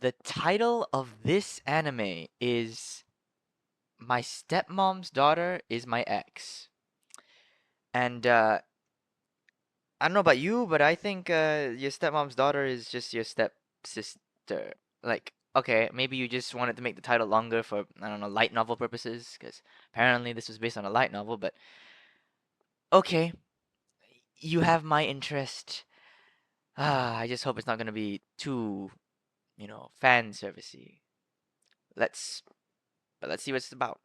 The title of this anime is My Stepmom's Daughter is My Ex. And I don't know about you, but I think your stepmom's daughter is just your stepsister. Like, okay, maybe you just wanted to make the title longer for, I don't know, light novel purposes, because apparently this was based on a light novel, but okay, you have my interest. I just hope it's not gonna be too, fan servicey. Let's, let's see what it's about.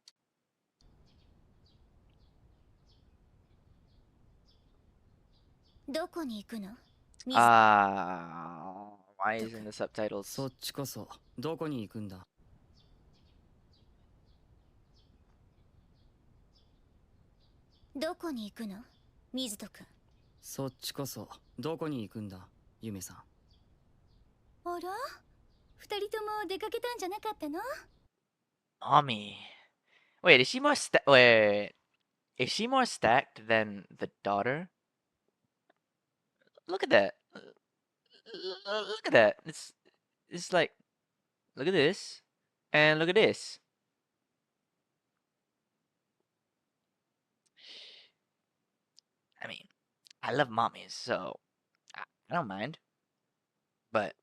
どこに行くの？水 Why と isn't く。the subtitles? そっちこそどこに行くんだ。どこに行くの？水とくん。そっちこそどこに行くんだ、ゆめさん。あら？二人とも出かけたんじゃなかったの？ Mommy. Wait, is she more wait, is she more stacked than the daughter? Look at that. Look at that. It's like, look at this, and look at this. I mean, I love mommies, so I don't mind. But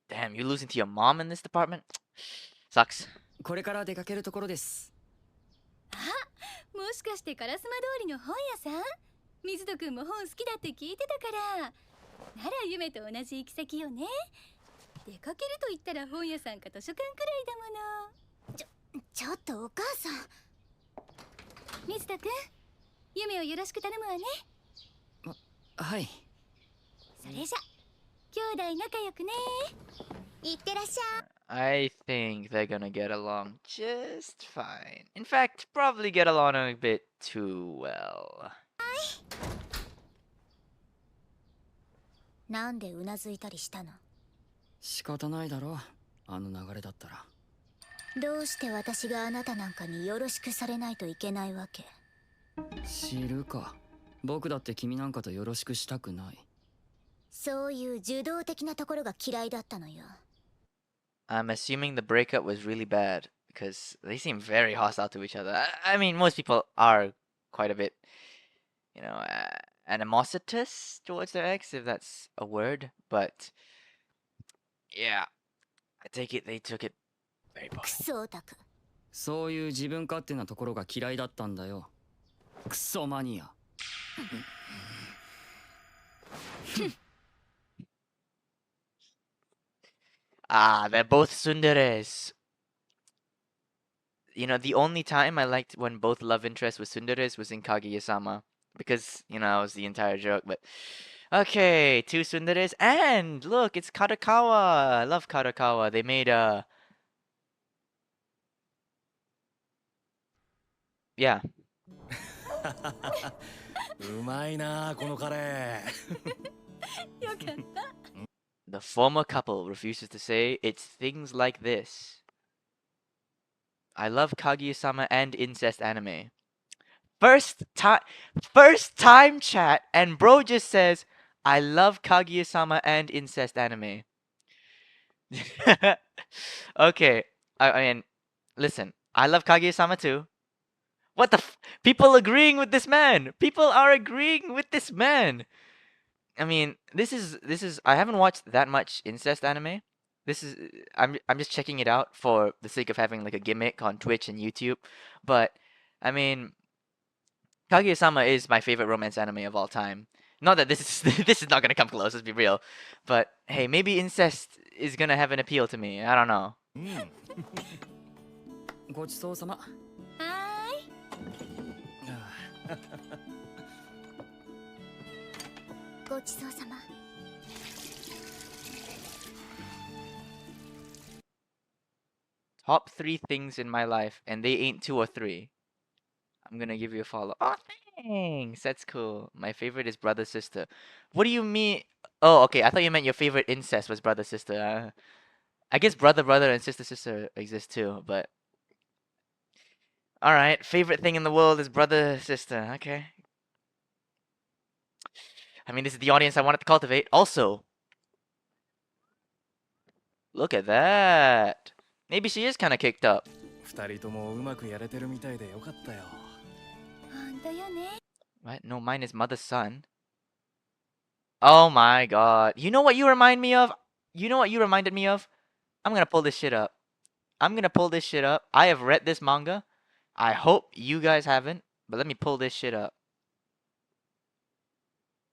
damn, you losing to your mom in this department sucks. これから出かけるところです。あ、もしかして烏丸通りの本屋さん？水とくんも本好きだって聞いてたから。なら夢と同じ行き先よね。出かけると言ったら本屋さんか図書館くらいだもの。ちょっとお母さん。水とくん、夢をよろしく頼むわね。はい。それじゃ、兄弟仲良くね。いってらっしゃい。I think they're gonna get along just fine. In fact, probably get along a bit too well. なんでうなずいたりしたの？仕方ないだろ、あの流れだったら。どうして私があなたなんかによろしくされないといけないわけ？知るか。僕だって君なんかとよろしくしたくない。そういう受動的なところが嫌いだったのよ。I'm assuming the breakup was really bad because they seem very hostile to each other. I mean, most people are quite a bit, animositous towards their ex, if that's a word. But yeah, I take it they took it very ク poorly. ソオタク。そういう自分勝手なところが嫌いだったんだよ。クソマニア。They're both tsunderes. The only time I liked when both love interests were tsunderes was in Kaguya-sama. Because, that was the entire joke, but... Okay, two tsunderes, and look, it's Kadokawa! I love Kadokawa. They made, yeah. うまいなこのカレー。よかった。The former couple refuses to say it's things like this. I love Kaguya-sama and incest anime. First time chat, and bro just says, I love Kaguya-sama and incest anime. Okay, I mean, listen, I love Kaguya-sama too. What the people agreeing with this man? People are agreeing with this man. I mean, this is I haven't watched that much incest anime. This is I'm just checking it out for the sake of having like a gimmick on Twitch and YouTube. But I mean, Kaguya-sama is my favorite romance anime of all time. Not that this is this is not gonna come close, let's be real. But hey, maybe incest is gonna have an appeal to me. I don't know. ごちそうさま。はーい。ごちそうさま。Top 3 things in my life, and they ain't 2 or 3. I'm gonna give you a follow. Oh, thanks. That's cool. My favorite is brother sister. What do you mean? Oh, okay. I thought you meant your favorite incest was brother sister. I guess brother brother and sister sister exist too, but all right. Favorite thing in the world is brother sister. Okay. I mean, this is the audience I wanted to cultivate. Also, Look at that. Maybe she is kind of kicked up. 二人ともうまくやれてるみたいでよかったよ。本当よね。 What? No, mine is mother's son. Oh my god. You know what you remind me of? You know what you reminded me of? I'm gonna pull this shit up. I'm gonna pull this shit up. I have read this manga. I hope you guys haven't, but let me pull this shit up.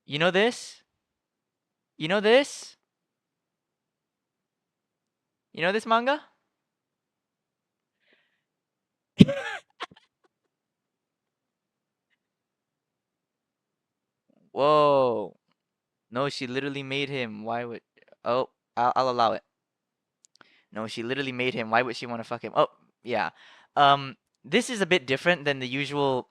You know this? You know this? You know this manga? Whoa. No, she literally made him. Why would... Oh, I'll allow it. No, she literally made him. Why would she want to fuck him? Oh, yeah. This is a bit different than the usual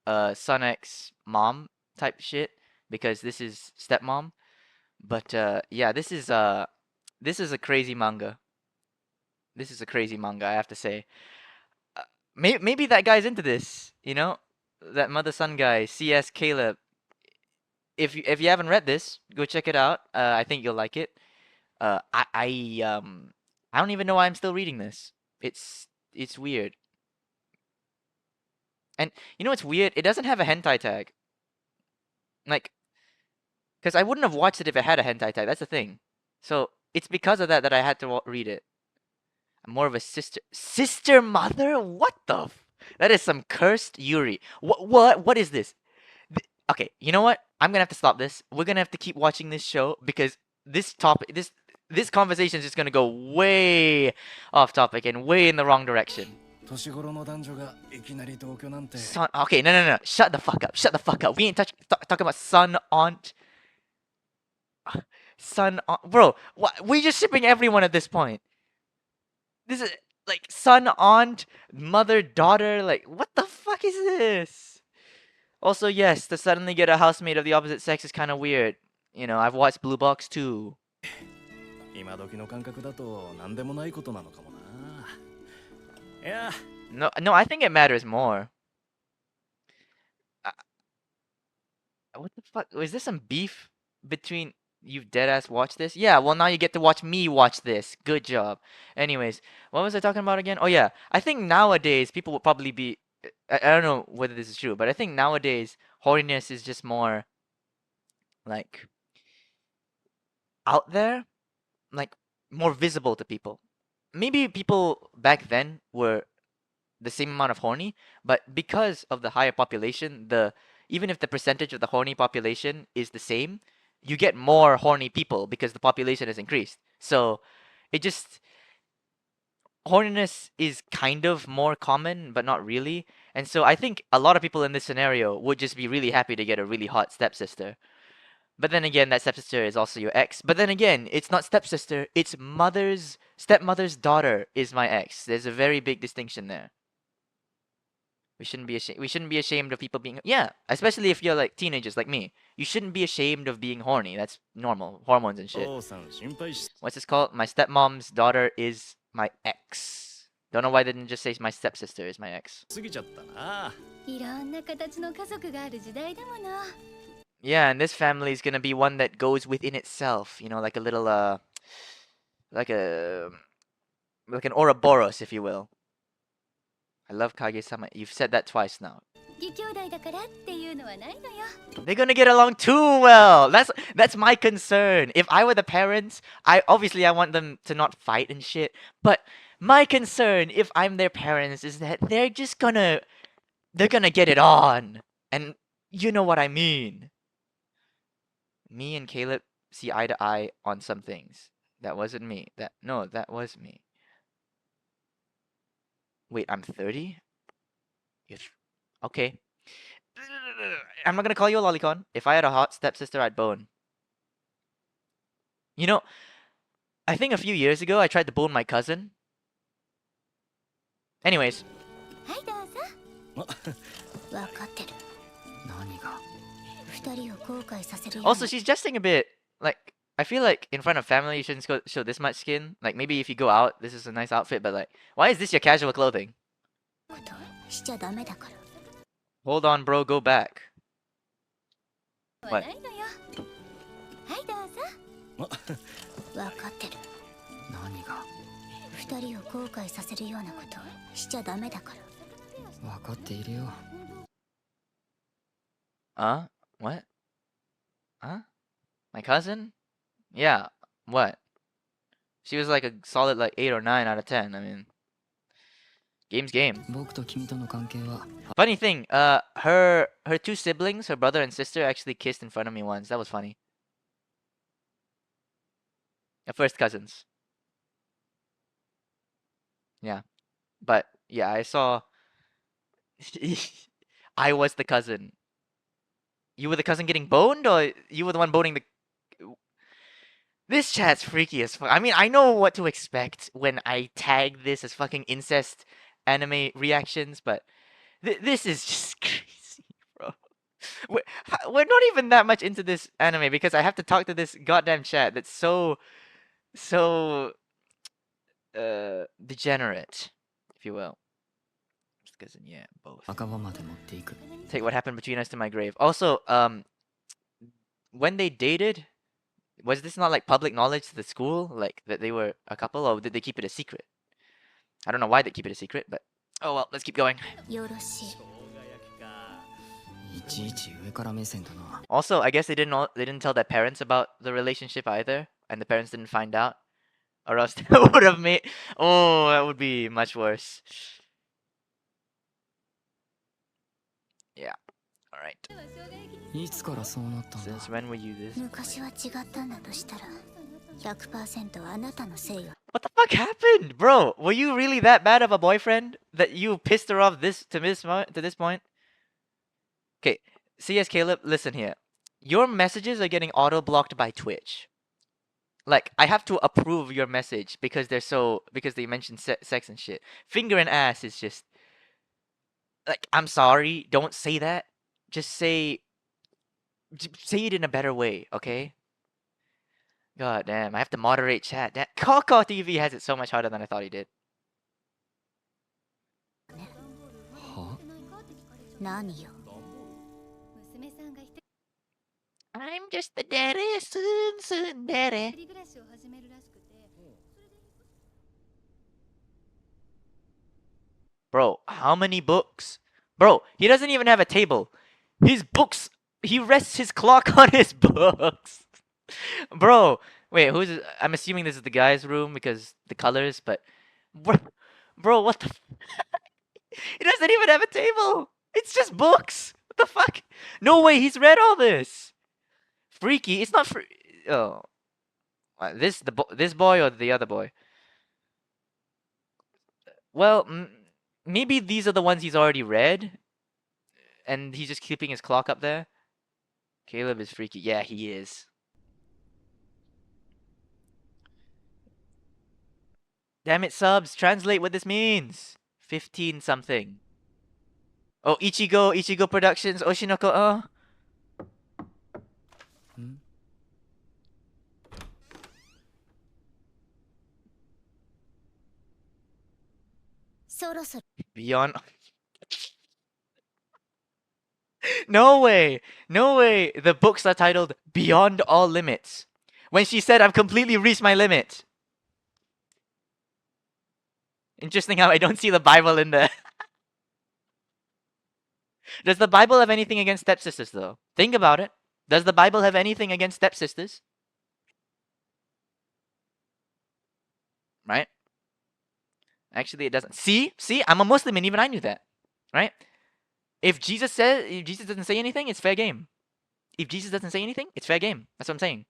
son X mom type shit because this is stepmom. But yeah, this is a crazy manga. This is a crazy manga, I have to say. Maybe that guy's into this, you know? That mother son guy, CS Caleb. If you haven't read this, go check it out. I think you'll like it. I don't even know why I'm still reading this. It's weird. And you know what's weird? It doesn't have a hentai tag. Like, because I wouldn't have watched it if it had a hentai tag. That's the thing. So it's because of that that I had to read it. I'm more of a sister mother. What the? That is some cursed Yuri. What is this? Okay, you know what? I'm gonna have to stop this. We're gonna have to keep watching this show because this topic, this conversation is just gonna go way off topic and way in the wrong direction. 年頃の男女がいきなり同居なんて。 Son, okay, no. Shut the fuck up. Shut the fuck up. We ain't talking about son, aunt. Son, aunt. Bro, we're just shipping everyone at this point. This is like son, aunt, mother, daughter. Like, what the fuck is this? Also, yes, to suddenly get a housemate of the opposite sex is kind of weird. You know, I've watched Blue Box too. 今時の感覚だと何でもないことなのかもな。いや、 No, I think it matters more. What the fuck? Was there some beef between you deadass watch this? Yeah, well now you get to watch me watch this. Good job. Anyways, what was I talking about again? Oh yeah, I think nowadays people would probably be I don't know whether this is true, but I think nowadays horniness is just more like out there, like more visible to people. Maybe people back then were the same amount of horny, but because of the higher population, even if the percentage of the horny population is the same, you get more horny people because the population has increased. So it just horniness is kind of more common, but not really. And so I think a lot of people in this scenario would just be really happy to get a really hot stepsister. But then again, that stepsister is also your ex. But then again, it's not stepsister, it's stepmother's daughter is my ex. There's a very big distinction there. We shouldn't be ashamed of people being, yeah, especially if you're like teenagers like me. You shouldn't be ashamed of being horny. That's normal. Hormones and shit. 父さん心配し What's this called? My stepmom's daughter is my ex. Don't know why they didn't just say my stepsister is my ex. すぎちゃったな。いろんな形の家族がある時代だもの。 Yeah, and this family is gonna be one that goes within itself. You know, like a little like an Ouroboros, if you will. I love Kage-sama. You've said that twice now. 義兄弟だからっていうのはないのよ。 They're gonna get along too well. That's my concern. If I were the parents, I want them to not fight and shit. But my concern, if I'm their parents, is that they're gonna get it on. And you know what I mean. Me and Caleb see eye to eye on some things. That wasn't me. That was me. Wait, I'm 30? Okay. I'm not gonna call you a lolicon. If I had a hot stepsister, I'd bone. You know, I think a few years ago I tried to bone my cousin. Anyways. はいどうぞ。わかってる。何が二人を後悔させるよう Also, に。 she's jesting a bit. Like, I feel like in front of family you shouldn't show this much skin. Like, maybe if you go out, this is a nice outfit, but like, why is this your casual clothing? ことしちゃダメだから。 Hold on, bro, go back. はないのよ。はいどうぞ。わかってる。何が二人を後悔させるようなことしちゃダメだから。分かっているよ。What? My cousin? Yeah. What? She was like a solid like 8 or 9 out of 10. I mean, game's game. 僕と君との関係は Funny thing, her two siblings, her brother and sister, actually kissed in front of me once. That was funny. First cousins. Yeah. But yeah, I saw I was the cousin. You were the cousin getting boned, or you were the one boning the This chat's freaky as fuck. I mean, I know what to expect when I tag this as fucking incest anime reactions, but this is just crazy, bro. We're not even that much into this anime because I have to talk to this goddamn chat that's so degenerate, if you will. Cousin, yeah, both. 墓場まで持っていく。 Take what happened between us to my grave. Also, when they dated, was this not like public knowledge to the school, like that they were a couple, or did they keep it a secret? I don't know why they keep it a secret, but oh well, let's keep going. よろしい。いちいち上から目線だな。 Also, I guess they didn't tell their parents about the relationship either, and the parents didn't find out, or else that would have made that would be much worse. Yeah. All right. いつからそうなったんだ。 Since when were you this? 昔は違ったんだとしたら、100% あなたのせいよ。 What the fuck happened, bro? Were you really that bad of a boyfriend that you pissed her off to this point? Okay, CS Caleb, listen here. Your messages are getting auto blocked by Twitch. Like, I have to approve your message because they mention sex and shit. Finger and ass is just like, I'm sorry, don't say that. Just say it in a better way, okay? God damn, I have to moderate chat. That Coco TV has it so much harder than I thought he did. は？何よ。 I'm just the daddy, soon daddy. Bro, how many books? Bro, he doesn't even have a table. His books, he rests his clock on his books. Bro, wait, who's it? I'm assuming this is the guy's room because the colors, but bro, what the he doesn't even have a table. It's just books. What the fuck? No way, he's read all this. Freaky. It's not oh. This boy or the other boy? Well, maybe these are the ones he's already read, and he's just keeping his clock up there. Caleb is freaky. Yeah, he is. Damn it, subs! Translate what this means. 15 something. Oh, Ichigo Productions, Oshinoko. ん？ そろそろ Beyond. No way! No way! The books are titled Beyond All Limits. When she said, I've completely reached my limit. Interesting how I don't see the Bible in there. Does the Bible have anything against stepsisters, though? Think about it. Does the Bible have anything against stepsisters? Right? Actually, it doesn't. See? I'm a Muslim and even I knew that. Right? If Jesus doesn't say anything, it's fair game. If Jesus doesn't say anything, it's fair game. That's what I'm saying.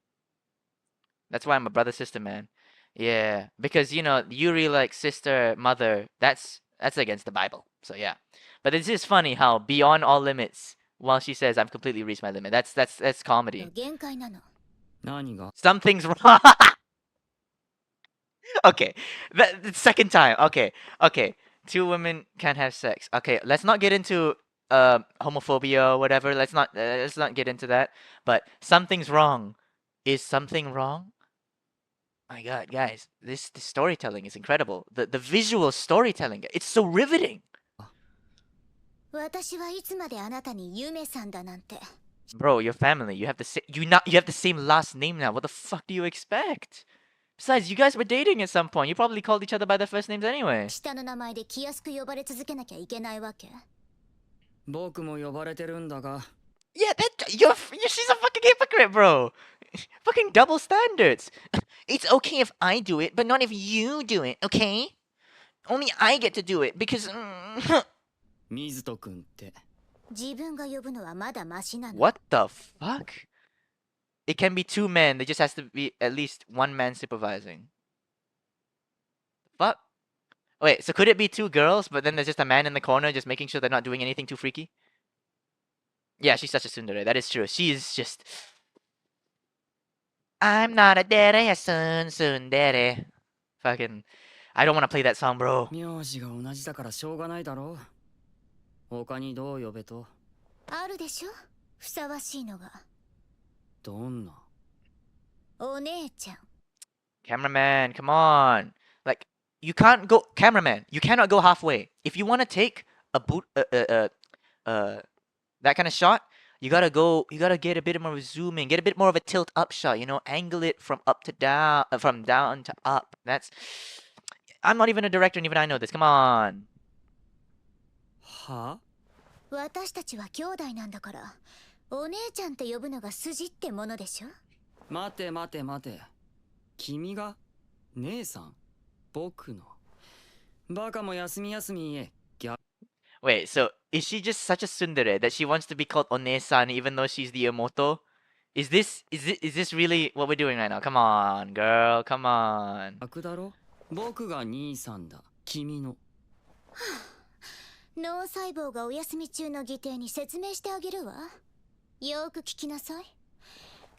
That's why I'm a brother-sister man. Yeah, because you really like sister, mother. That's against the Bible. So yeah, but it's just funny how beyond all limits. While she says I've completely reached my limit. That's comedy. 限界なの。何が？ Something's wrong. Okay, the second time. Okay. Two women can't have sex. Okay, let's not get into homophobia or whatever. Let's not get into that. But something's wrong. Is something wrong? My God, guys, this storytelling is incredible. The visual storytelling, it's so riveting. 私はいつまであなたにユメさんだなんて。 Bro, your family, you have the same last name now. What the fuck do you expect? Besides, you guys were dating at some point. You probably called each other by their first names anyway. 下の名前で気安く呼ばれ続けなきゃいけないわけ？僕も呼ばれてるんだが、 Yeah, she's a fucking hypocrite, bro. Fucking double standards. It's okay if I do it, but not if you do it, okay? Only I get to do it because. 水戸君って。自分が呼ぶのはまだマシなの。 What the fuck? It can be two men. There just has to be at least one man supervising. Fuck. Wait, so could it be two girls, but then there's just a man in the corner just making sure they're not doing anything too freaky? Yeah, she's such a tsundere. That is true. She is just. I'm not a dere, a tsundere. Fucking. I don't want to play that song, bro. 名字が同じだからしょうがないだろう。他にどう呼べと？あるでしょ、ふさわしいのが。どんな？お姉ちゃん。 Cameraman, come on. Like, you can't go. Cameraman, you cannot go halfway. If you want to take a that kind of shot, you gotta go. You gotta get a bit more zoom in, get a bit more of a tilt up shot. You know, angle it from up to down, from down to up. That's. I'm not even a director, and even I know this. Come on. は？私たちは兄弟なんだから、お姉ちゃんって呼ぶのが筋ってものでしょ。待て待て待て。君が姉さん？僕の。バカも休み休みへ。Wait, so is she just such a tsundere that she wants to be called One-san even though she's the Emoto? Is this really what we're doing right now? Come on, girl, come on. 逆だろ？僕が兄さんだ。君の。脳細胞がお休み中の義弟に説明してあげるわ。よーく聞きなさい。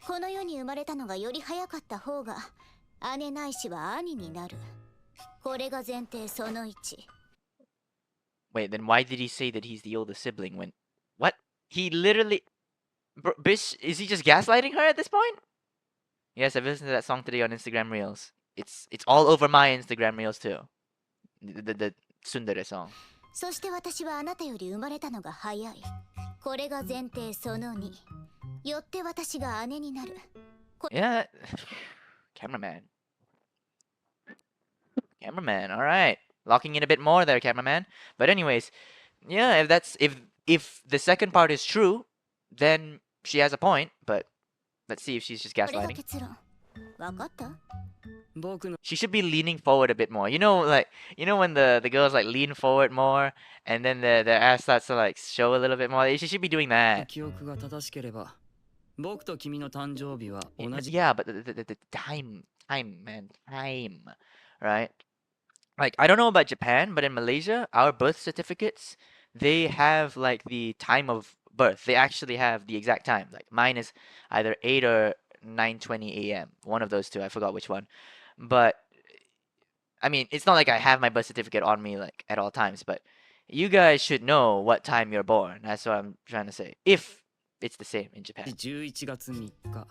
この世に生まれたのがより早かった方が姉ないしは兄になる。これが前提その1。Wait, then why did he say that he's the older sibling when... What? He literally... Bish, is he just gaslighting her at this point? Yes, I've listened to that song today on Instagram Reels. It's all over my Instagram Reels too. The Tsundere song. そして私はあなたより生まれたのが早い。これが前提その2。よって私が姉になる。Yeah. Cameraman. Cameraman, alright. Locking in a bit more there, cameraman. But anyways, yeah, if the second part is true, then she has a point, but let's see if she's just これが gaslighting. 結論。わかった？僕の。 She should be leaning forward a bit more. You know, like when the girls like lean forward more and then their ass starts to like show a little bit more. She should be doing that. 記憶が正しければ、僕と君の誕生日は同じ。 Yeah, but the time, man, time, right? Like, I don't know about Japan, but in Malaysia, our birth certificates, they have like the time of birth. They actually have the exact time. Like mine is either 8 or 9:20 a.m. One of those two. I forgot which one. But I mean, it's not like I have my birth certificate on me like at all times, but you guys should know what time you're born. That's what I'm trying to say. If it's the same in Japan. 11月3日。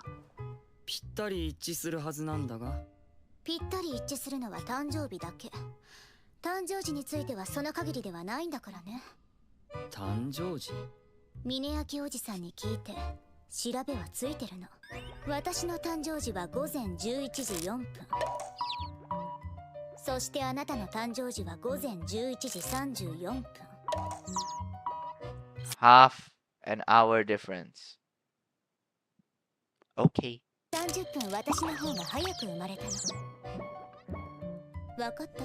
ぴったり一致するはずなんだが。ぴったり一致するのは誕生日だけ。誕生時についてはその限りではないんだからね。誕生時？峰焼おじさんに聞いて調べはついてるの。私の誕生時は午前11時4分。そしてあなたの誕生時は午前11時34分。Half an hour difference. Okay. 30分私の方が早く生まれたの。わかった？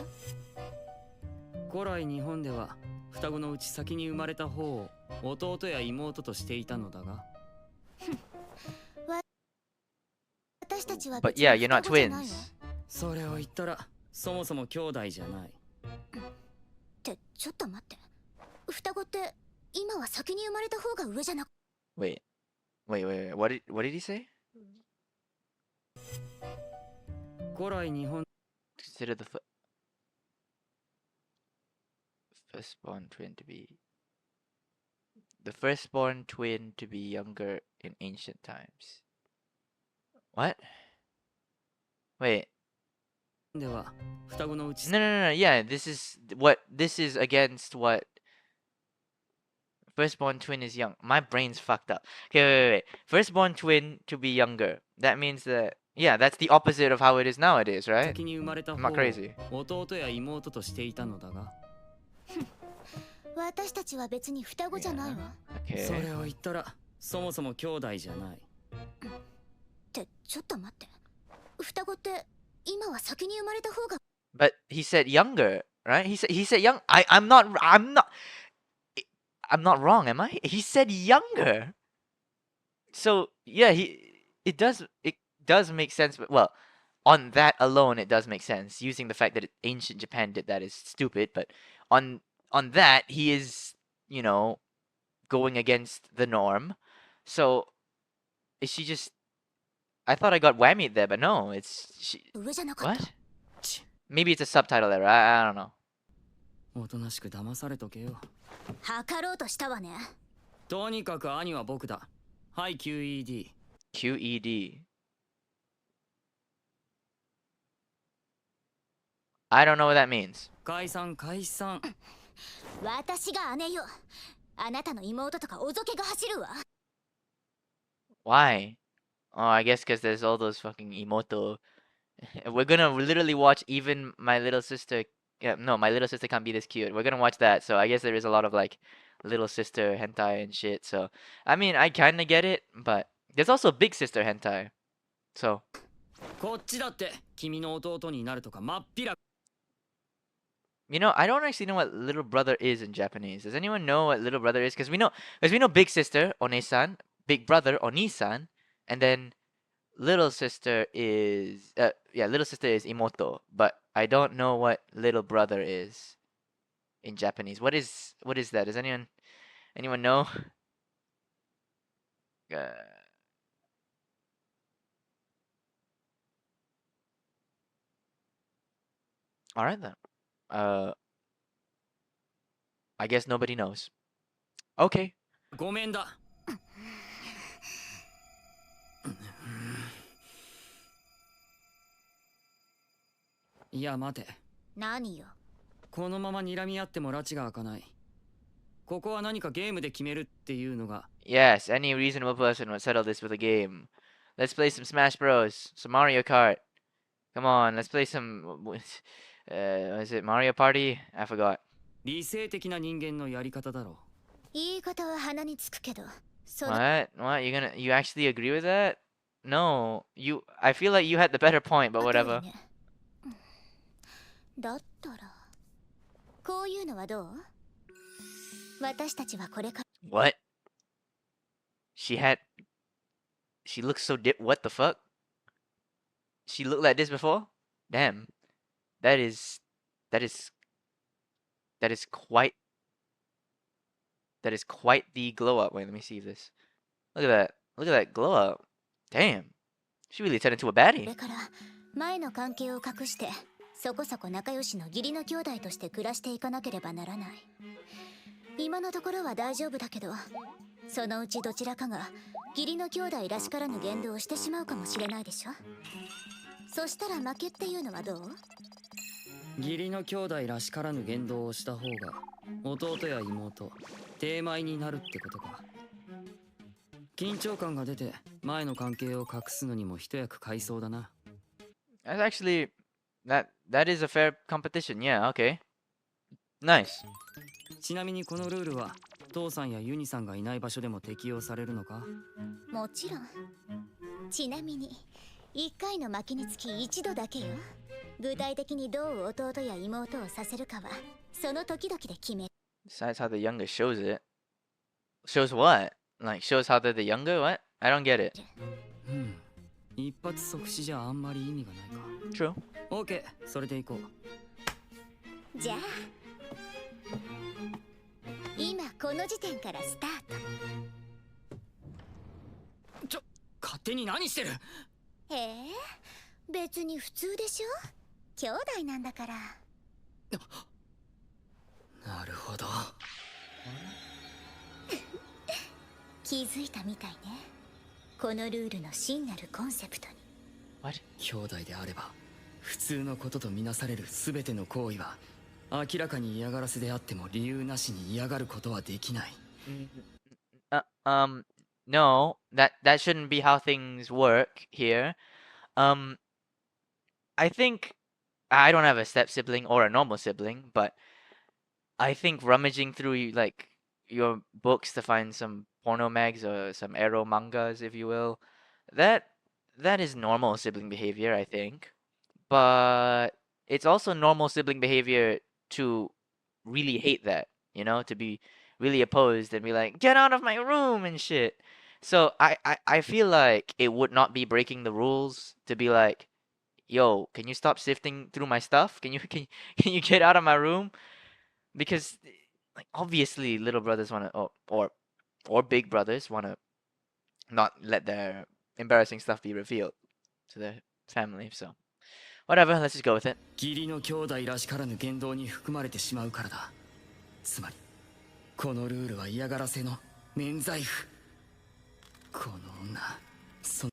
古来日本では双子のうち先に生まれた方を弟や妹としていたのだが。私たちは But 別 yeah, に you're not 双子じゃないわ。 twins. それを言ったらそもそも兄弟じゃない。ってちょっと待って。双子って今は先に生まれた方が上じゃなく。 Wait. What did he say? 古来日本。 Consider the firstborn twin to be the firstborn twin to be younger in ancient times. What? Wait. では双子のうち。 No. Yeah, this is against what firstborn twin is young. My brain's fucked up. Okay, wait. Firstborn twin to be younger. That means that Yeah, that's the opposite of how it is nowadays, right? 先に生まれた I'm 方 not を crazy. 弟や妹としていたのだが、私たちは別に双子じゃないわ。そ Okay. れを言ったらそもそも兄弟じゃない。ってちょっと待って。双子って今は先に生まれた方が。 But he said younger, right? He said young. I'm not wrong, am I? He said younger. So yeah, it does make sense. But well, on that alone, it does make sense. Using the fact that ancient Japan did that is stupid. But on that, he is going against the norm. So is she just? I thought I got whammied there, but no, it's she. 上じゃなかった。 What? Maybe it's a subtitle error. I don't know. おとなしく騙されとけよ。測ろうとしたわね。とにかく兄は僕だ。はい QED。 QED. I don't know what that means. 解散解散。私が姉よ。あなたの妹とかおぞけが走るわ。 Why? Oh, I guess because there's all those fucking emoto. We're gonna literally watch even my little sister. Yeah, no, my little sister can't be this cute. We're gonna watch that. So I guess there is a lot of like little sister hentai and shit. So I mean, I kind of get it, but there's also big sister hentai. So こっちだって君の弟になるとかまっぴら。 I don't actually know what little brother is in Japanese. Does anyone know what little brother is? Because we know big sister One-san, big brother Oni-san, and then little sister is little sister is imoto, but I don't know what little brother is in Japanese. What is that? Does anyone know? Uh, all right then. I guess nobody knows. Okay. ごめんだ。いや待て。何よ。このまま睨み合っても拉致が開かない。ここは何かゲームで決めるっていうのが。 Yes, any reasonable person would settle this with a game. Let's play some Smash Bros, some Mario Kart. Come on, let's play some. Is it Mario Party? I forgot. 理性的な人間のやり方だろ言い方は鼻につくけど。その What? What? You actually agree with that? No, I feel like you had the better point, but 通 whatever. りね。だったらこういうのはどう？私たちはこれから。 What? She looks so what the fuck? She looked like this before? Damn. That is quite the glow up. Wait, let me see this. Look at that. Look at that glow up. Damn. She really turned into a こ baddie. れから前の関係を隠してそこそこ仲良しの義理の兄弟として暮らしていかなければならない。今のところは大丈夫だけど、そのうちどちらかが義理の兄弟らしからぬ言動をしてしまうかもしれないでしょ。そしたら負けっていうのはどう？う。義理の兄弟らしからぬ言動をした方が弟や妹低米になるってことか。緊張感が出て前の関係を隠すのにも一役買いそうだな。 That's actually that is a fair competition. Yeah, okay. Nice. ちなみにこのルールは父さんやユニさんがいない場所でも適用されるのか？もちろん。ちなみに1回の負けにつき1度だけよ。具体的にどう弟や妹をさせるかはその時々で決める。 Besides how the younger shows it. Shows what? Like shows how they're the younger? What? I don't get it. 一発即死じゃあんまり意味がないか。 True. オーケー、それでいこう。じゃあ今この時点からスタート。勝手に何してる？へえ、別に普通でしょ。兄弟なんだから。なるほど。気づいたみたいね。このルールの真なるコンセプトに。 What? 兄弟であれば普通のこととみなされる全ての行為は明らかに嫌がらせであっても理由なしに嫌がることはできない。No, that shouldn't be how things work here. Um, I think I don't have a step sibling or a normal sibling, but I think rummaging through like your books to find some porno mags or some ero mangas, if you will, that that is normal sibling behavior, I think. But it's also normal sibling behavior to really hate that, to be really opposed and be like, get out of my room and shit. So I feel like it would not be breaking the rules to be like, yo, can you stop sifting through my stuff? Can you get out of my room? Because like obviously little brothers want to or big brothers want to not let their embarrassing stuff be revealed to their family. So whatever, let's just go with it. 義理の兄弟らしからぬ言動に含まれてしまうからだ。つまりこのルールは嫌がらせの免罪符。この女、そ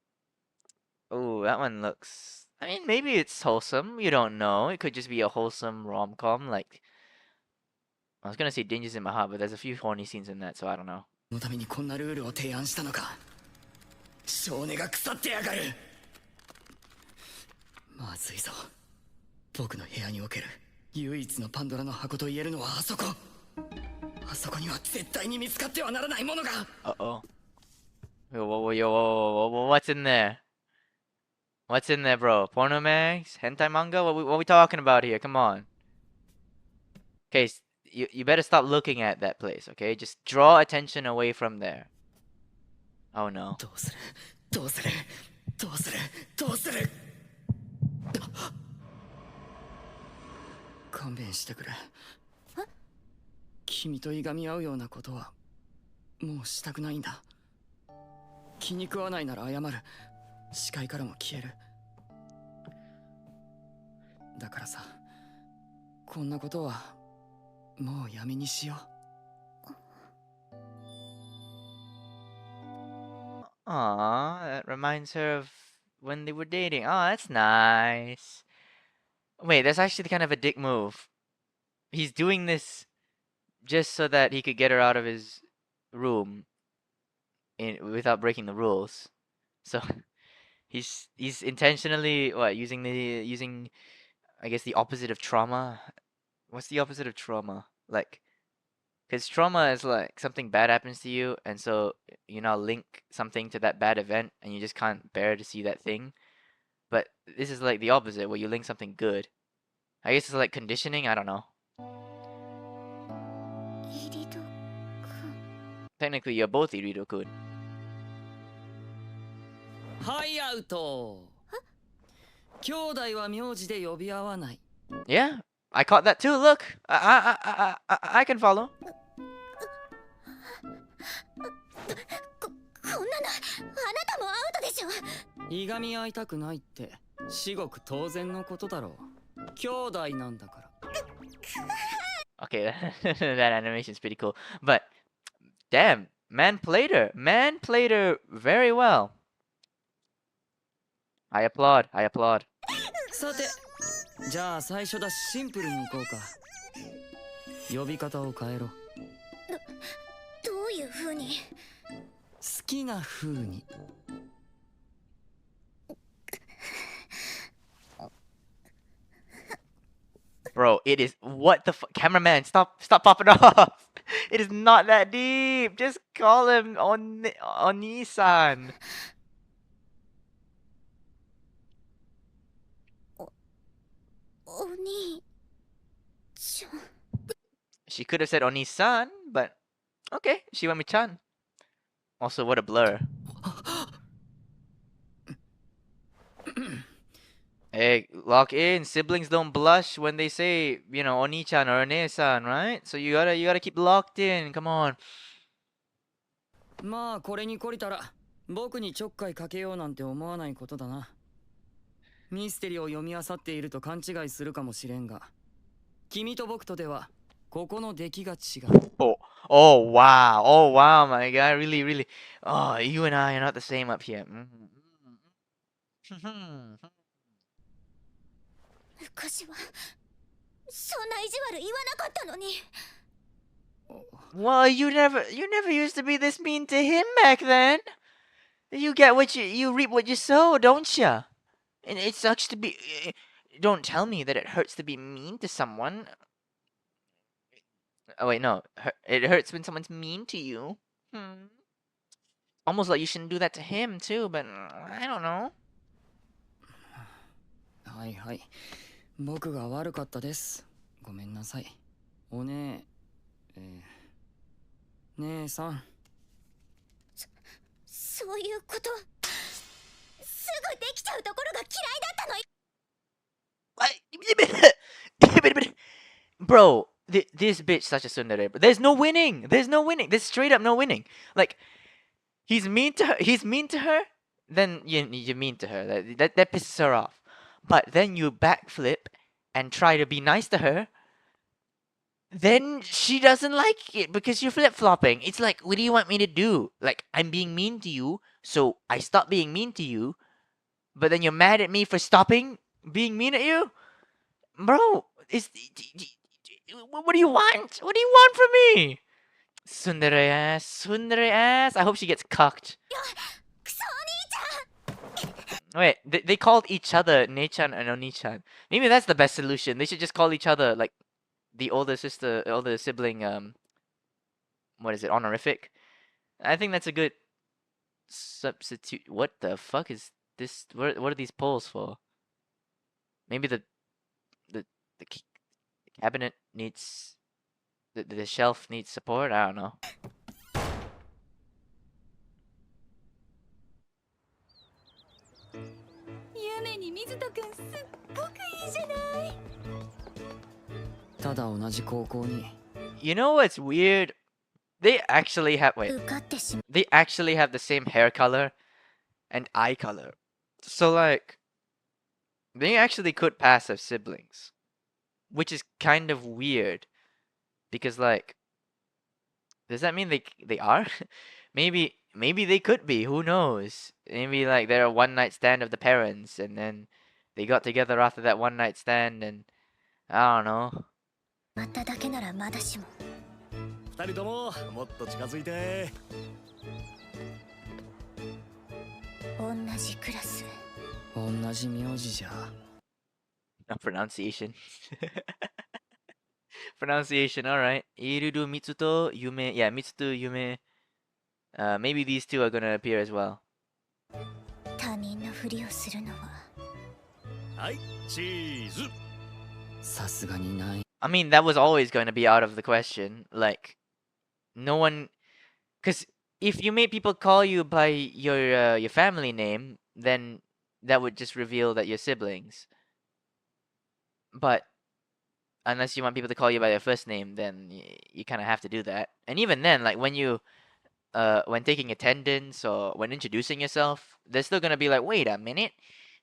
Oh, that one looks. I mean, maybe it's wholesome. You don't know. It could just be a wholesome rom-com. Like, I was gonna say Dinges in My Heart, but there's a few horny scenes in that, so I don't know. のためにこんなルールを提案したのか。少年が腐ってやがる。まずいぞ。僕の部屋における唯一のパンドラの箱と言えるのはあそこ。あそこには絶対に見つかってはならないものが。Uh-oh. Yo, what's in there? What's in there, bro? Porno mags? Hentai manga? What we talking about here? Come on. Okay, you better stop looking at that place, okay? Just draw attention away from there. Oh no. どうするどうするどうするどうする。勘弁してくれ。君といがみ合うようなことはもうしたくないんだ。気に食わないなら謝る。視界からも消える。だからさ、こんなことはもうやめにしよう。Aw, that reminds her of when they were dating. Oh, that's nice. Wait, that's actually kind of a dick move. He's doing this just so that he could get her out of his room without breaking the rules. So he's intentionally using I guess the opposite of trauma. What's the opposite of trauma? Like, because trauma is like something bad happens to you, and so you now link something to that bad event, and you just can't bear to see that thing. But this is like the opposite, where you link something good. I guess it's like conditioning. I don't know. Technically, you're both Irido-kun. はいアウト。兄弟は名字で呼び合わない。 Yeah, I caught that too. Look, I can follow. こんなのあなたもアウトでしょ。いがみ合いたくないって至極当然のことだろう。兄弟なんだから。 Okay, that animation's pretty cool. But damn, man played her. Man played her very well. I applaud. I applaud. さて、じゃあ最初だしシンプルにいこうか。呼び方を変えろ。どういう風に。好きな風に。Bro, it is what the fuck? Cameraman, stop popping off. It is not that deep. Just call him Oni-san. She could have said Oni-san, but okay, she went with Chan. Also, what a blur. Hey, lock in. Siblings don't blush when they say, Oni-chan or One-san, right? So you gotta keep locked in. Come on. まあこれに懲りたら僕にちょっかいかけようなんて思わないことだな。ミステリを読み漁っていると勘違いするかもしれんが、君と僕とではここの出来が違う。Oh wow. Oh wow, my God. Really, really. Oh, you and I are not the same up here. 昔はそんな意地悪言わなかったのに。Well, you never used to be this mean to him back then. You get what you reap what you sow, don't ya? And it sucks to be. Don't tell me that it hurts to be mean to someone. Oh wait, no. It hurts when someone's mean to you. Hmm. Almost like you shouldn't do that to him too, but I don't know. はいはい。僕が悪かったです。ごめんなさい。姉さん。そういうこと。すぐできちゃうところが嫌いだったの。Bro, this bitch such a tsundere. There's no winning. There's no winning. There's straight up no winning. Like, he's mean to her. He's mean to her. Then you're mean to her. That pisses her off. But then you backflip and try to be nice to her. Then she doesn't like it because you're flip flopping. It's like, what do you want me to do? Like, I'm being mean to you, so I stop being mean to you. But then you're mad at me for stopping being mean at you, bro. What do you want? What do you want from me? Tsundere ass, tsundere ass. I hope she gets cucked. クソお兄ちゃん。 Wait, they called each other Nechan and Onichan. Maybe that's the best solution. They should just call each other like the older sibling. What is it? Honorific. I think that's a good substitute. What the fuck is this? What are these poles for? Maybe the cabinet needs the shelf needs support. I don't know. 夢に水戸くんすっごくいいじゃない。ただ同じ高校に。You know what's weird? They actually have They actually have the same hair color and eye color. So like, they actually could pass as siblings, which is kind of weird, because like, does that mean they are? maybe they could be. Who knows? Maybe like they're a one night stand of the parents, and then they got together after that one night stand, and I don't know. まただけならまだしも。二人とももっと近づいて。同じクラス。同じ名字じゃ。No pronunciation. Pronunciation, alright. Iruru Mitsuto Yume. Yeah, Mitsuto Yume. Maybe these two are gonna appear as well. 他人のふりをするのは。はい、チーズ。さすがにない。I mean, that was always going to be out of the question. Like, no one, because if you made people call you by your family name, then that would just reveal that you're siblings. But unless you want people to call you by your first name, then you kind of have to do that. And even then, like when taking attendance or when introducing yourself, they're still gonna be like, wait a minute,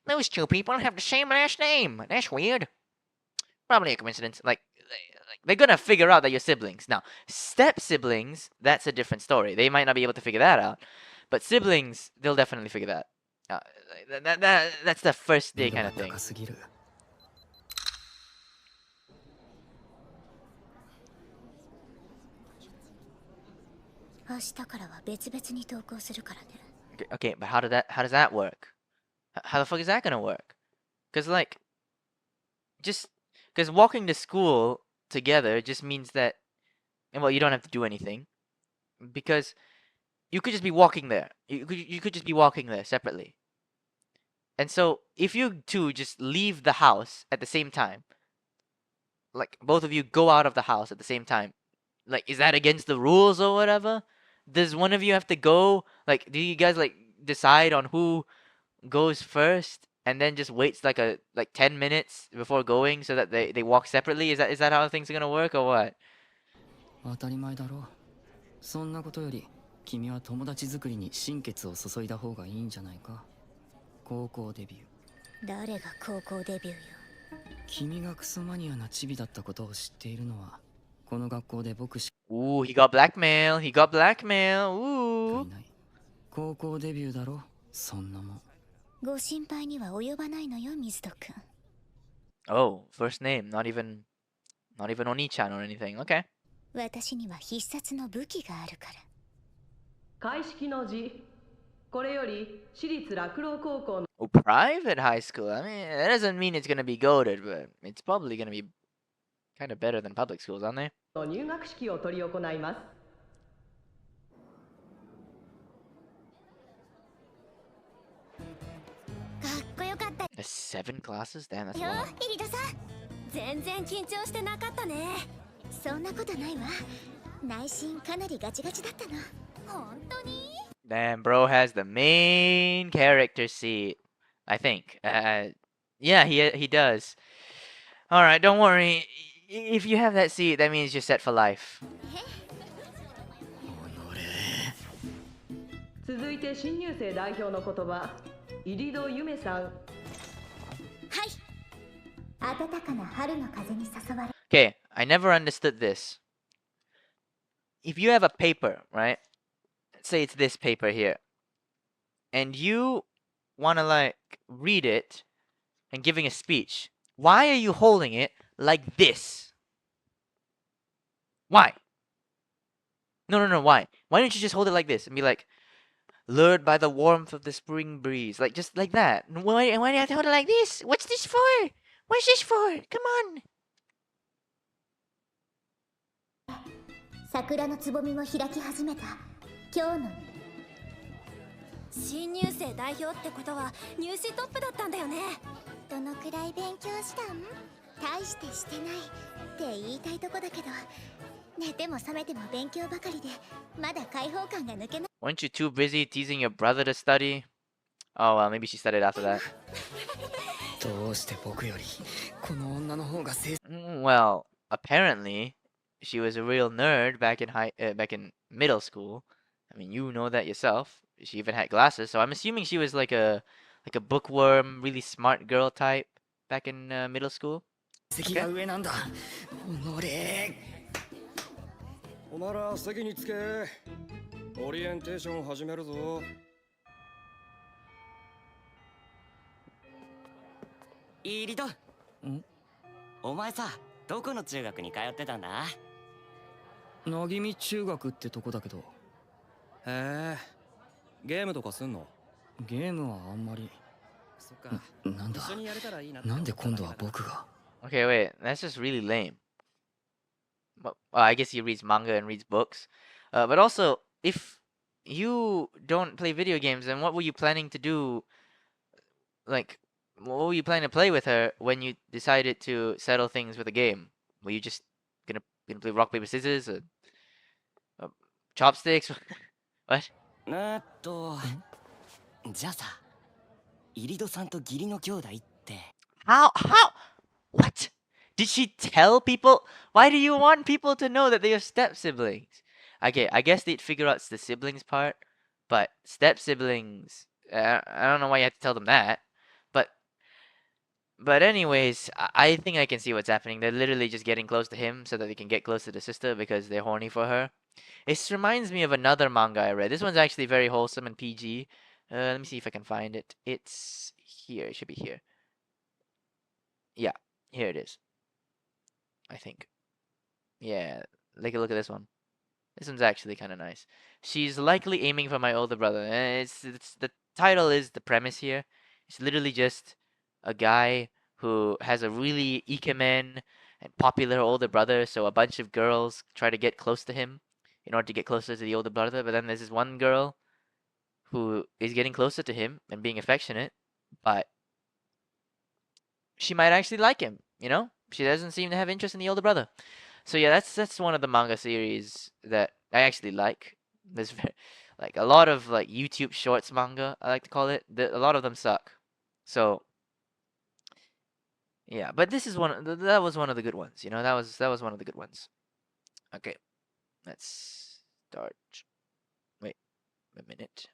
those two people have the same last name. That's weird. Probably a coincidence. Like they're gonna figure out that you're siblings. Now, step siblings, that's a different story. They might not be able to figure that out, but siblings, they'll definitely figure that. That's the first day kind of thing. 明日からは別々に登校するからね。Okay, but how does that work? How the fuck is that gonna work? Because like, because walking to school together just means that, well, you don't have to do anything, because you could just be walking there. You could just be walking there separately. And so if you two just leave the house at the same time, like both of you go out of the house at the same time, like is that against the rules or whatever? Does one of you have to go? Like, do you guys like decide on who goes first and then just waits like 10 minutes before going so that they walk separately? Is that how things are gonna work or what? 当たり前だろう。そんなことより君は友達作りに心血を注いだ方がいいんじゃないか。高校デビュー。誰が高校デビューよ。君がクソマニアなチビだったことを知っているのはこの学校で僕しか Ooh, he got blackmail. He got blackmail. い Ooh. ない。高校デビューだろ。そんなもん。ご心配には及ばないのよ、水戸くん。Oh, first name, not even Oni-chan or anything. Okay. 私には必殺の武器があるから。開式の字これより私立洛郎高校 Oh, private high school. I mean, that doesn't mean it's gonna be goated, but it's probably gonna be kind of better than public schools, aren't they? の入学式を執り行います。かっこよかった There's 7 classes? Damn, that's よ long. イリドさん。全然緊張してなかったね。そんなことないわ。内心かなりガチガチだったの。本当に？ Damn, bro has the main character seat. I think. Yeah, he does. All right, don't worry. If you have that seat, that means you're set for life. 続いて新入生代表の言葉、入戸ゆめさん。はい。暖かな春の風に誘われ。Okay, I never understood this. If you have a paper, right? Let's say it's this paper here. And you want to like read it and giving a speech. Why are you holding it like this? Why? No, why? Why don't you just hold it like this and be like, lured by the warmth of the spring breeze. Like, just like that. Why do you have to hold it like this? What's this for? What's this for? Come on. 桜のつぼみも開き始めた今日の新入生代表ってことは入試トップだったんだよね。どのくらい勉強したん？大してしてないって言いたいとこだけど、寝ても覚めても勉強ばかりでまだ解放感が抜けない。 Weren't you too busy teasing your brother to study? Oh, well, maybe she studied after that. どうして僕よりこの女の方が成績 Well, apparently, she was a real nerd back in middle school. I mean, you know that yourself. She even had glasses, so I'm assuming she was like a bookworm, really smart girl type back in middle school. が上なんだ。己。お前ら席につけ。オリエンテーションを始めるぞ。イリド。お前さ、どこの中学に通ってたんだ？なぎみ中学ってとこだけど。へえ。ゲームとかすんの？ゲームはあんまり。そっか。なんだ。一緒にやれたらいいな。なんで今度は僕が。Okay, wait, that's just really lame. Well, I guess he reads manga and reads books. But also, if you don't play video games, then what were you planning to do? Like, what were you planning to play with her when you decided to settle things with a game? Were you just gonna play rock, paper, scissors? Or chopsticks? What? じゃあさ、イリドさんと義理の兄弟って。How? What? Did she tell people? Why do you want people to know that they are step siblings? Okay, I guess they'd figure out the siblings part, but step siblings, I don't know why you have to tell them that. But anyways, I think I can see what's happening. They're literally just getting close to him so that they can get close to the sister because they're horny for her. This reminds me of another manga I read. This one's actually very wholesome and PG. Let me see if I can find it. It's here. It should be here. Yeah, here it is. I think. Yeah, take a look at this one. This one's actually kind of nice. She's likely aiming for my older brother. It's the title is the premise here. It's literally just a guy who has a really ikemen and popular older brother, so a bunch of girls try to get close to him in order to get closer to the older brother, but then there's this one girl who is getting closer to him and being affectionate, but she might actually like him, you know? She doesn't seem to have interest in the older brother. So yeah, that's one of the manga series that I actually like. There's like a lot of like YouTube shorts manga, I like to call it. A lot of them suck. So yeah, but this is that was one of the good ones, you know? That was one of the good ones. Okay. Let's start. Wait a minute.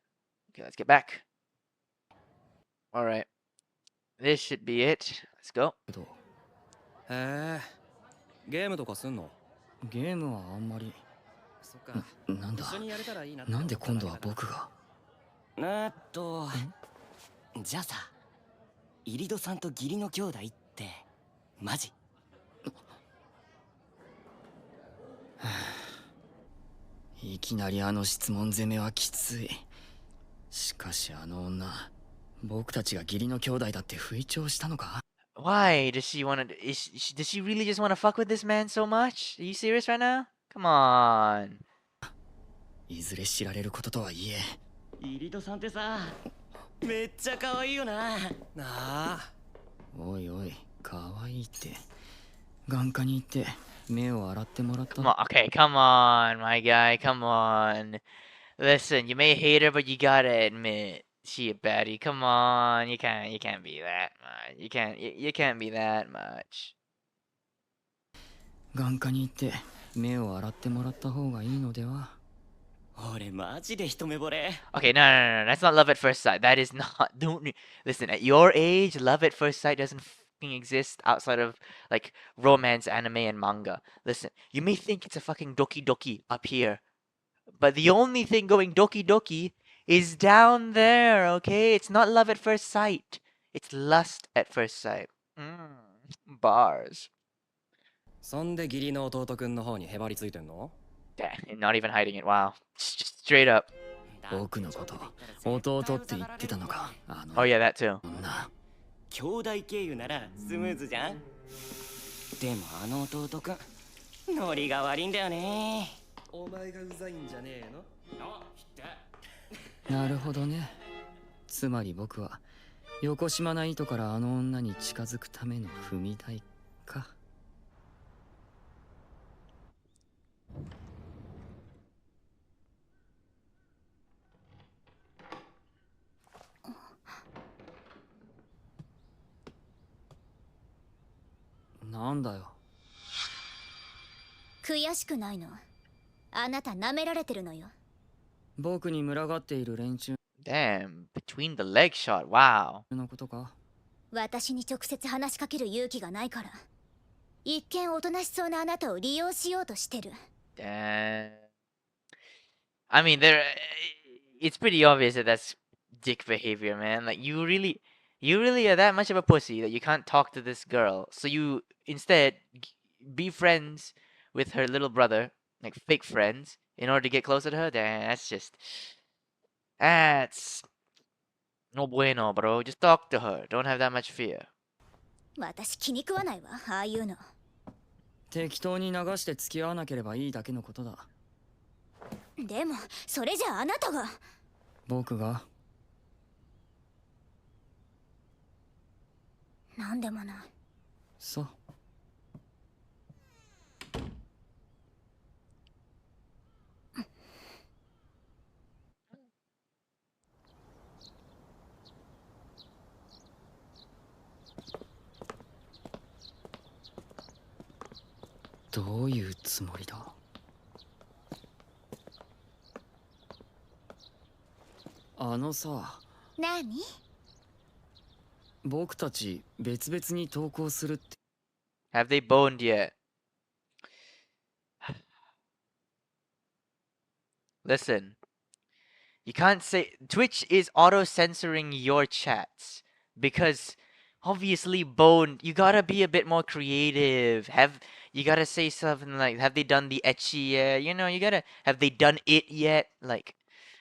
Okay, let's get back. All right. This should be it. Let's go. へえ。ゲームとかすんの？ゲームはあんまり。そっか。なんだ。一緒にやれたらいいな。なんで今度は僕が。じゃあさ、イリドさんと義理の兄弟ってマジ？いきなりあの質問攻めはきつい。しかしあの女、僕たちが義理の兄弟だって吹聴したのか？ Why does she want to? Does she really just want to fuck with this man so much? Are you serious right now? Come on. いずれ知られることとはいえ。イリドさんってさ、めっちゃ可愛いよな。なあ。おいおい、可愛いって。眼科に行って目を洗ってもらった。 Come on. Okay, come on, my guy. Come on. Listen, you may hate her, but you gotta admit she a baddie. Come on, you can't be that much. You can't be that much. 眼科に行って目を洗ってもらった方がいいのでは？俺マジで一目惚れ。 Okay, no. That's not love at first sight. That is not. Don't listen. At your age, love at first sight doesn't fucking exist outside of like romance, anime, and manga. Listen, you may think it's a fucking doki doki up here, but the only thing going doki doki is down there. Okay, it's not love at first sight. It's lust at first sight. Bars. そんで義理の弟くんの方にへばりついてんの？ Damn, not even hiding it. Wow, just straight up. 僕のこと弟って言ってたのか、あの Oh yeah, that too. 女。兄弟経由ならスムーズじゃん。でもあの弟くん、ノリが悪いんだよね。お前がうざいんじゃねえの？なるほどね。つまり僕はよこしまな糸からあの女に近づくための踏み台か。なんだよ。悔しくないの？あなた舐められてるのよ。僕に群がっている連中 Damn, between the leg shot. Wow. のことか。私に直接話しかける勇気がないから、一見おとなしそうなあなたを利用しようとしてる。Damn. I mean, it's pretty obvious that that's dick behavior, man. Like you really are that much of a pussy that you can't talk to this girl. So you instead be friends with her little brother, like fake friends, in order to get closer to her. Damn, that's no bueno, bro. Just talk to her. Don't have that much fear. 私気に食わないわ、ああいうの。適当に流して付き合わなければいいだけのことだ。でもそれじゃあなたが。僕がなんでもない。そう。どういうつもりだ？あのさ、何？僕たち別々に投稿するって。 Have they boned yet? Listen, you can't say Twitch is auto-censoring your chats because obviously boned. You gotta be a bit more creative. You gotta say something like, "Have they done the ecchi yet?" You know, have they done it yet? Like,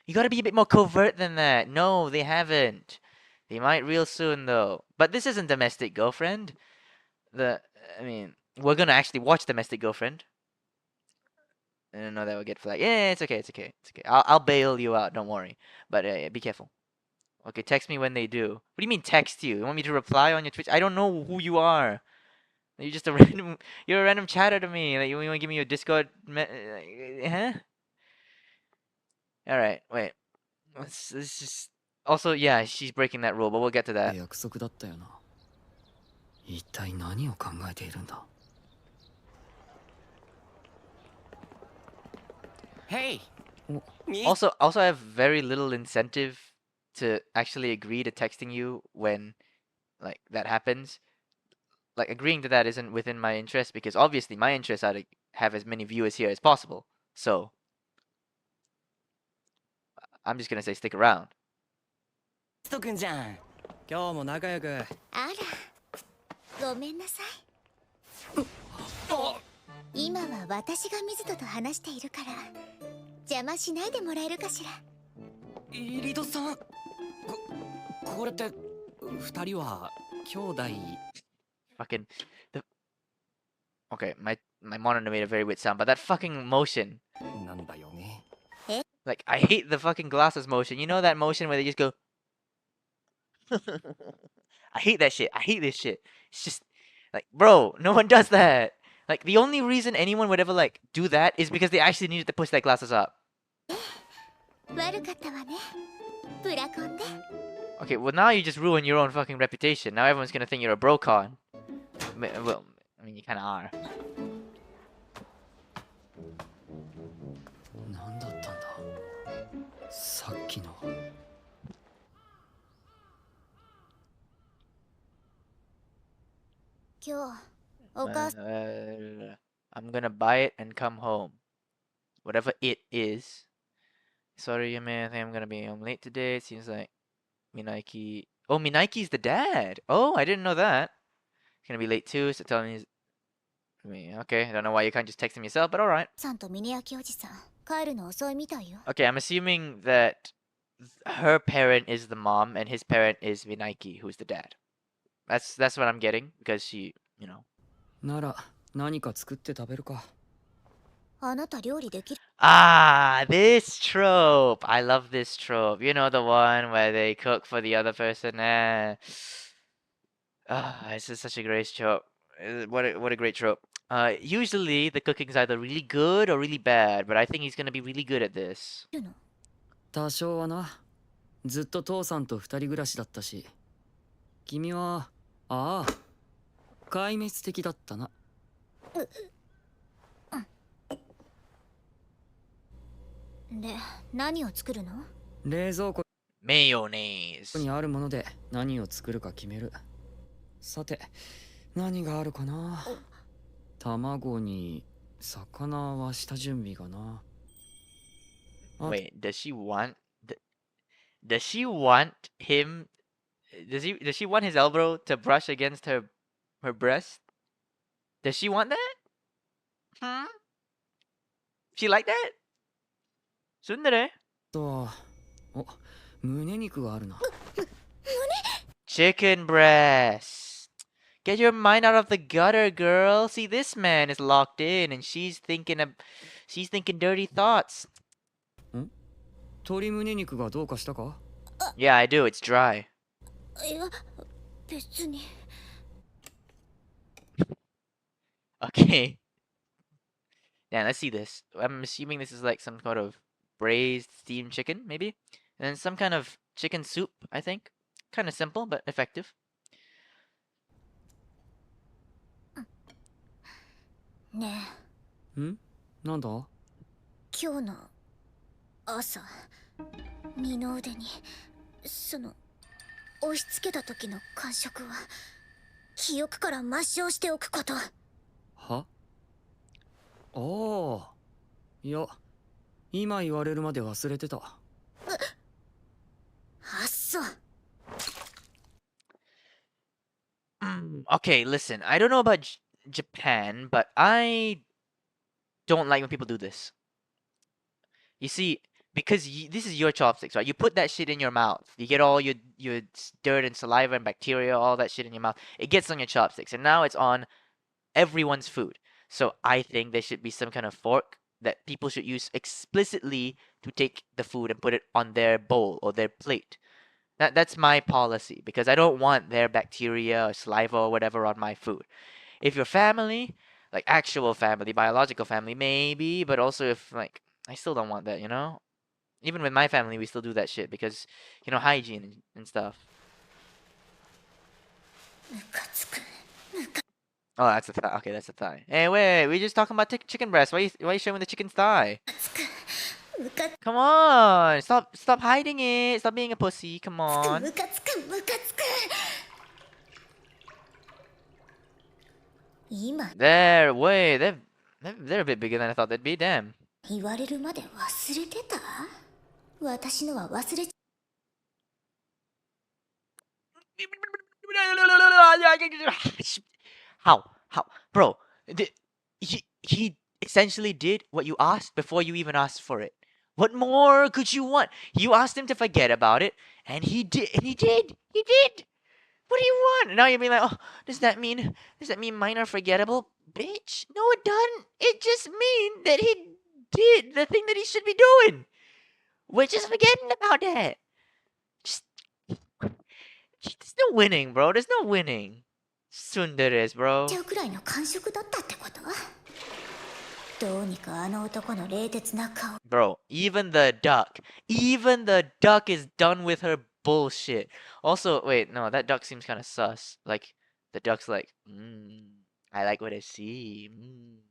you gotta be a bit more covert than that. No, they haven't. They might real soon though. But this isn't Domestic Girlfriend. I mean, we're gonna actually watch Domestic Girlfriend. I don't know that would get flagged. Yeah, it's okay. I'll bail you out. Don't worry. But be careful. Okay, text me when they do. What do you mean text you? You want me to reply on your Twitch? I don't know who you are. You're just a random. You're a random chatter to me. Like you want to give me your Discord? Huh? All right. Wait. Let's just. Also, yeah, she's breaking that rule, but we'll get to that. 約束だったよな。一体何を考えているんだ。Hey! Also, I have very little incentive to actually agree to texting you when, like, that happens. Like, agreeing to that isn't within my interest because obviously my interest are to have as many viewers here as possible. So, I'm just gonna say stick around. ストくんじゃん。今日も仲良く。あら、ごめんなさい。今は私が水戸と話しているから邪魔しないでもらえるかしら。イリドさん、これって二人は兄弟。Fucking the okay, my monitor made a very weird sound, but that fucking motion. なんだよね。Like I hate the fucking glasses motion. You know that motion where they just go. I hate that shit. I hate this shit. It's just like, bro, no one does that. Like the only reason anyone would ever like do that is because they actually needed to push their glasses up. 悪かったわね。ブラコンで。 Okay, well now you just ruin your own fucking reputation. Now everyone's gonna think you're a brocon. Well, I mean you kind of are. なんだったんだ。さっきの。今日、お母さん。 I'm gonna buy it and come home. Whatever it is. Sorry, man. I think I'm gonna be home late today. It seems like Minaiki. Oh, Minaiki's the dad. Oh, I didn't know that. He's gonna be late too. So tell me. I mean, okay. I don't know why you can't just text him yourself, but all right. さんとミニアキおじさん、帰るの遅いみたいよ。 Okay, I'm assuming that her parent is the mom and his parent is Minaiki, who's the dad. That's what I'm getting because she, you know. なら何か作って食べるか。あなた料理できる？ Ah, this trope. I love this trope. You know the one where they cook for the other person. This is such a great trope. What a great trope. Usually the cooking's either really good or really bad, but I think he's gonna be really good at this. 多少はな。ずっと父さんと二人暮らしだったし。君は、ああ、壊滅的だったな。で、何を作るの？冷蔵庫 Mayonnaise. にあるもので何を作るか決める。さて、何があるかな。卵に魚は下準備がな。Wait, does she want? Does she want him? Does she want his elbow to brush against her breast? Does she want that? Hmm. She like that? Sundere. と、お、胸肉があるな。Chicken breast. Get your mind out of the gutter, girl. See, this man is locked in, and she's thinking dirty thoughts. 鶏胸肉がどうかしたか？ Yeah, I do. It's dry. いや、別に。 Okay. Yeah, let's see this. I'm assuming this is like some sort of braised steamed chicken, maybe? And then some kind of chicken soup, I think. Kind of simple, but effective. ねなんだ？え、今日の朝、二の腕に、押し付けた時の感触は、記憶から抹消しておくこと。は？ああ。いや、今言われるまで忘れてた。あっそう。Okay, listen. I don't know about Japan, but I don't like when people do this. You see, because this is your chopsticks, right? You put that shit in your mouth. You get all your dirt and saliva and bacteria, all that shit in your mouth. It gets on your chopsticks, and now it's on everyone's food. So I think there should be some kind of fork that people should use explicitly to take the food and put it on their bowl or their plate. That's my policy because I don't want their bacteria or saliva or whatever on my food. If your family, like actual family, biological family, maybe, but also if like I still don't want that, you know? Even with my family, we still do that shit because, you know, hygiene and stuff. ムカつく。 Oh, that's a thigh. Okay, that's a thigh. Hey, wait, we just talking about chicken breast. Why you showing the chicken's thigh? ムカつく。 Come on, stop hiding it. Stop being a pussy. Come on. ムカつく。ムカつく。今 They're a bit bigger than I thought they'd be. Damn. 言われるまで忘れてた？私のは忘れち How? Bro, he essentially did what you asked before you even asked for it. What more could you want? You asked him to forget about it, and he did. And he did. He did. What do you want? And now you're being like, oh, does that mean mine are forgettable? Bitch, no, it doesn't. It just means that he did the thing that he should be doing. We're just forgetting about that. Just, there's no winning, bro. There's no winning. Sundares, bro. くらいの感触だったってこと？どうにかあの男の冷徹な顔。Bro, even the duck is done with her bullshit. Also, wait, no, that duck seems kind of sus. Like, the duck's like, I like what I see.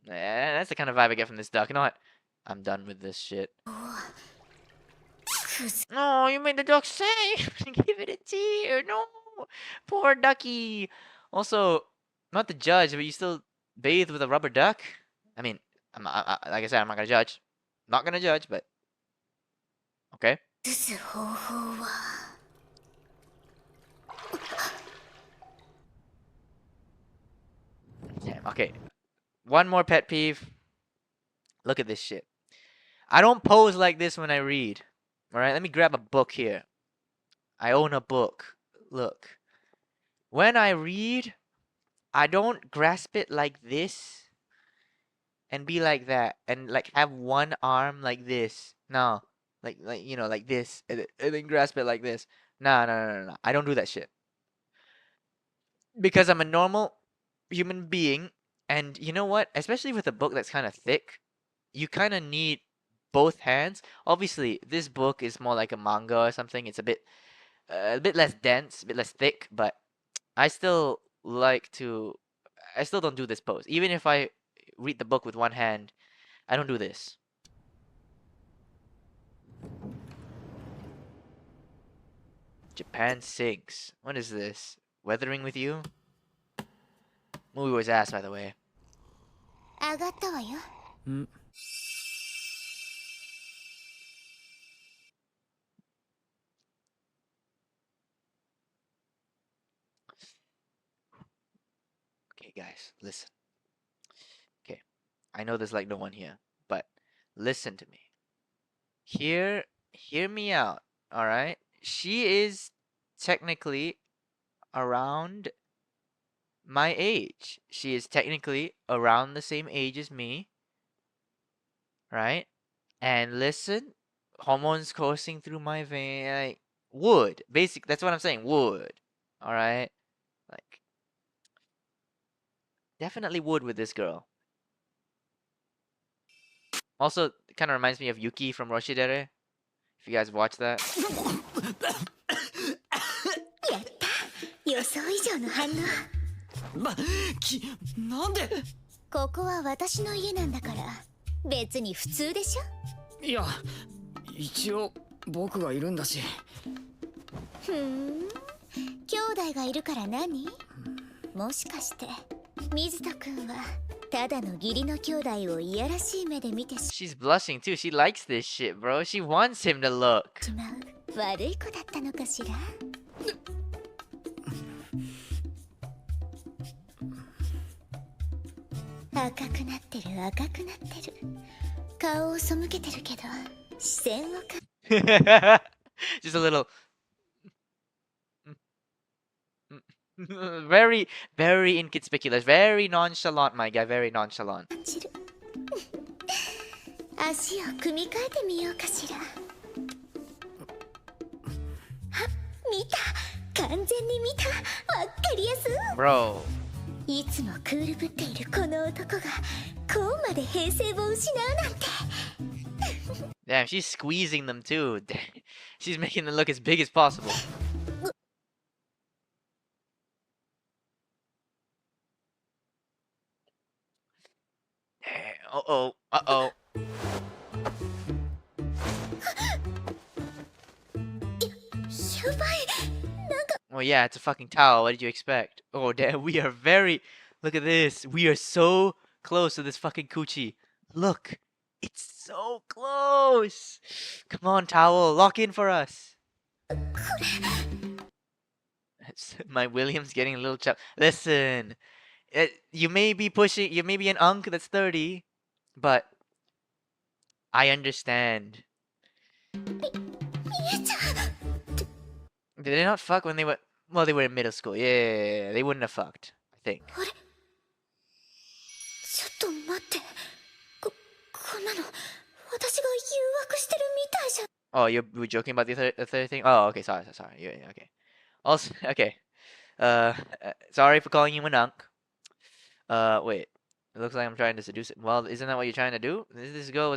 That's the kind of vibe I get from this duck. You know what? I'm done with this shit. Oh, you made the duck say, give it a tear. No, poor ducky. Also, not the judge, but you still bathe with a rubber duck? I mean, like I said, I'm not gonna judge. Not gonna judge, but okay. 移す方法は。Damn, okay. One more pet peeve. Look at this shit. I don't pose like this when I read. Alright, let me grab a book here. I own a book. Look. When I read, I don't grasp it like this and be like that and like have one arm like this. No. Like you know, like this and then grasp it like this. No. I don't do that shit. Because I'm a normal human being, and you know what? Especially with a book that's kind of thick, you kind of need both hands. Obviously, this book is more like a manga or something. It's a bit less dense, a bit less thick, but I still don't do this pose. Even if I read the book with one hand, I don't do this. Japan sinks. What is this? Weathering with you? Movie was ass, by the way. 上がったわよ。ん Okay, guys, listen. Okay, I know there's like no one here, but listen to me. Hear me out, all right? She is technically around my age. She is technically around the same age as me, right? And listen, hormones coursing through my vein, like would. That's what I'm saying. Would. All right? Like definitely would with this girl. Also, it kind of reminds me of Yuki from Roshidere. If you guys watch that. やった。予想以上の反応。なんで。ここは私の家なんだから、別に普通でしょ。いや、一応僕がいるんだし。ふん。兄弟がいるから何？もしかして水田くんはただの義理の兄弟をいやらしい目で見て She's blushing too. She likes this shit, bro. She wants him to look. しまう悪い子だったのかしら。赤くなってる赤くなってる。顔を背けてるけど視線をか。Just a little. Very, very inconspicuous. Very nonchalant, my guy. Very nonchalant. 感じる。足を組み替えてみようかしら。あ、見た。完全に見た。わかりやすい。 Bro. いつもクールぶっているこの男がこうまで平静を失うなんて。Damn, she's squeezing them too. She's making them look as big as possible. Uh-oh. Uh-oh. やばい。なんか Well, yeah, it's a fucking towel. What did you expect? Oh, damn, we are very... Look at this. We are so close to this fucking coochie. Look. It's so close. Come on, towel. Lock in for us. My William's getting a little chub. Listen. You may be pushing... You may be an unk that's 30. But... I understand. Did they not fuck when they were? Well, they were in middle school. Yeah, they wouldn't have fucked. I think. ちょっと待って。こんなの私が誘惑してるみたいじゃん。 Oh, you were joking about the third thing? Oh, okay, sorry. Yeah, okay. Also, okay. Sorry for calling you an unk. Wait. It looks like I'm trying to seduce him. Well, isn't that what you're trying to do? This girl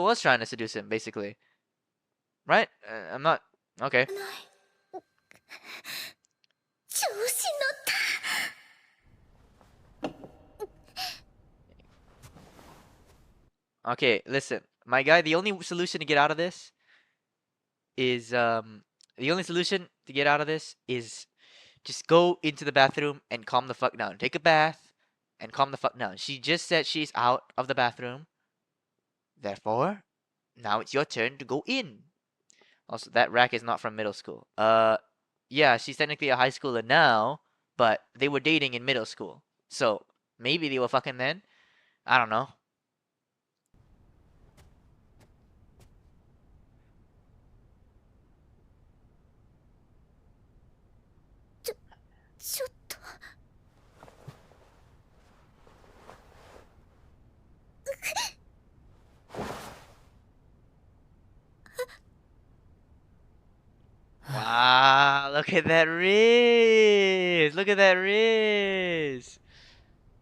was trying to seduce him, basically. Right? I'm not. Okay. 調子乗った。 Okay, listen. My guy, the only solution to get out of this is just go into the bathroom and calm the fuck down. Take a bath and calm the fuck down. She just said she's out of the bathroom. Therefore, now it's your turn to go in. Also, that rack is not from middle school. Yeah, she's technically a high schooler now, but they were dating in middle school. So, maybe they were fucking then. I don't know. ちょっと。 Wow, look at that wrist! Look at that wrist!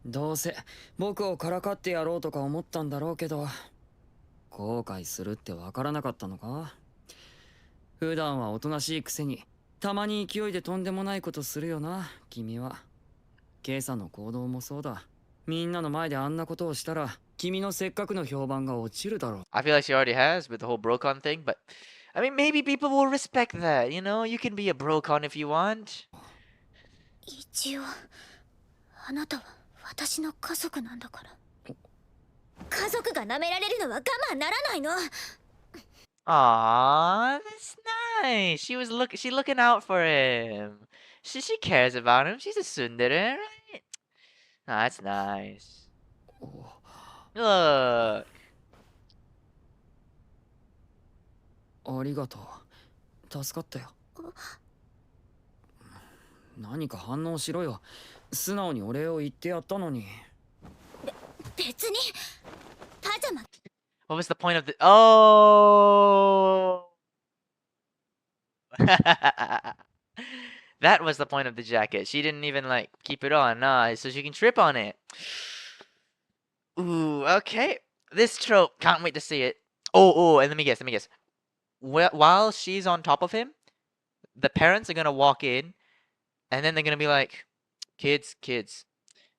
どうせ僕をからかってやろうとか思ったんだろうけど、後悔するってわからなかったのか？普段はおとなしいくせにたまに勢いでとんでもないことするよな、君は。今朝の行動もそうだ。みんなの前であんなことをしたら君のせっかくの評判が落ちるだろう。 I feel like she already has with the whole brocon thing, but I mean, maybe people will respect that, you know? You can be a brocon if you want. 一応あなたは私の家族なんだから。家族が舐められるのは我慢ならないの。 Aww, that's nice. She's looking out for him. She cares about him. She's a tsundere, right? Ah, that's nice. Look. ありがとう。助かったよ。何か反応しろよ。素直にお礼を言ってやったのに。別にパジャマ。 What was the point of the... Oh! That was the point of the jacket. She didn't even, like, keep it on. Nah, so she can trip on it. Ooh, okay. This trope. Can't wait to see it. Oh, and let me guess. While she's on top of him, the parents are gonna walk in, and then they're gonna be like, kids,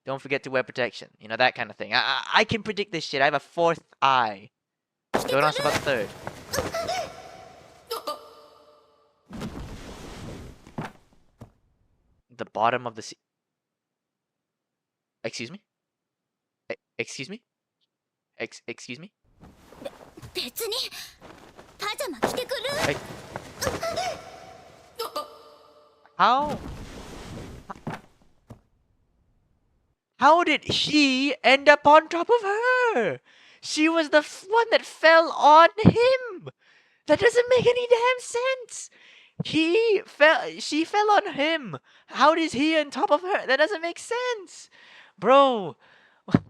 don't forget to wear protection. You know, that kind of thing. I can predict this shit. I have a fourth eye. Don't ask about the third. The bottom of the sea. Excuse me? Excuse me? Excuse me? 別にパジャマ着てくる。 How did he end up on top of her? She was the one that fell on him. That doesn't make any damn sense. She fell on him. How is he on top of her? That doesn't make sense. Bro. What